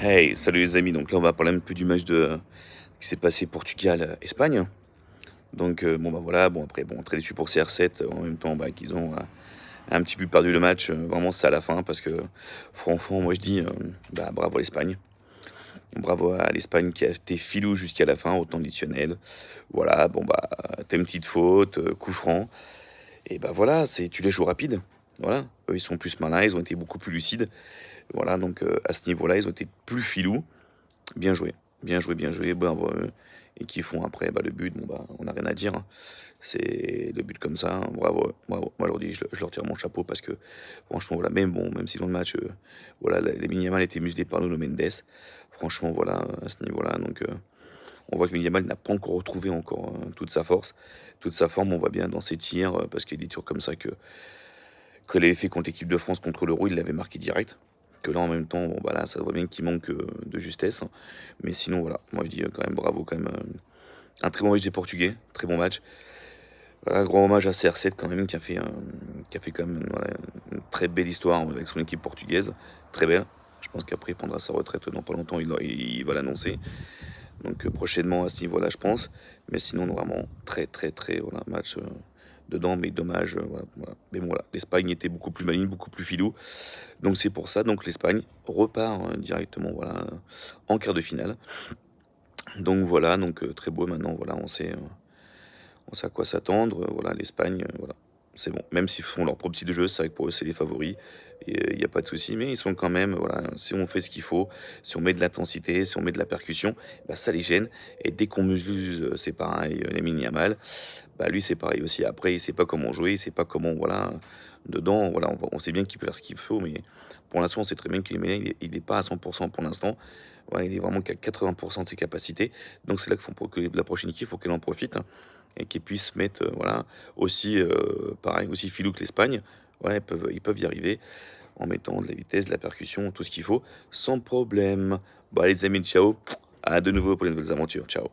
Hey, salut les amis. Donc là, on va parler un peu du match qui s'est passé Portugal-Espagne. Donc bon bah voilà, bon après bon très déçu pour CR7 en même temps bah, qu'ils ont un petit peu perdu le match. Vraiment c'est à la fin parce que franchement moi je dis bah, bravo à l'Espagne. Bravo à l'Espagne qui a été filou jusqu'à la fin au temps additionnel. Voilà, bon bah t'as une petite faute, coup franc. Et bah voilà, c'est tu les joues rapide. Voilà, eux ils sont plus malins, ils ont été beaucoup plus lucides. Voilà, donc à ce niveau-là, ils ont été plus filous. Bien joué, bien joué, bien joué, bravo à eux. Et qui font après bah, le but, bon bah on n'a rien à dire, hein. C'est le but comme ça, hein. Bravo, bravo. Moi aujourd'hui je leur tire mon chapeau parce que franchement voilà, même bon, même si dans le match, voilà, les Yamal étaient muselés par Nuno Mendes. Franchement voilà, à ce niveau-là, donc on voit que Yamal n'a pas encore retrouvé encore toute sa force, toute sa forme, on voit bien dans ses tirs, parce qu'il y a des tirs comme ça que l'avait fait contre l'équipe de France contre l'Euro, il l'avait marqué direct. Que là, en même temps, bon, bah là, ça voit bien qu'il manque de justesse, hein. Mais sinon, voilà, moi je dis quand même bravo, quand même. Un très bon match des Portugais, très bon match. Voilà, grand hommage à CR7 quand même, qui a fait quand même voilà, une très belle histoire avec son équipe portugaise, très belle. Je pense qu'après il prendra sa retraite dans pas longtemps, il va l'annoncer. Donc prochainement à ce niveau-là, je pense. Mais sinon, vraiment, très, très, très, voilà, match dedans, mais dommage. Voilà, voilà. Mais bon, voilà, l'Espagne était beaucoup plus maligne, beaucoup plus filou. Donc c'est pour ça, donc l'Espagne repart directement, voilà, en quart de finale. Donc voilà, donc très beau maintenant, voilà, on sait à quoi s'attendre. Voilà, l'Espagne, voilà, c'est bon. Même s'ils font leur propre style de jeu, c'est vrai que pour eux, c'est les favoris. Et il n'y a pas de souci, mais ils sont quand même, voilà, si on fait ce qu'il faut, si on met de l'intensité, si on met de la percussion, bah, ça les gêne. Et dès qu'on muse, c'est pareil, Lamine Yamal, bah, lui, c'est pareil aussi. Après, il sait pas comment jouer, il sait pas comment, voilà, dedans, voilà, on sait bien qu'il peut faire ce qu'il faut, mais pour l'instant, on sait très bien qu'il il est pas à 100% pour l'instant. Voilà, il est vraiment qu'à 80% de ses capacités. Donc c'est là qu'il faut que la prochaine équipe, il faut qu'elle en profite, hein, et qu'ils puissent mettre, voilà, aussi, pareil, aussi filou que l'Espagne. Voilà, ils peuvent y arriver en mettant de la vitesse, de la percussion, tout ce qu'il faut, sans problème. Bon, les amis, ciao. À de nouveau pour les nouvelles aventures. Ciao.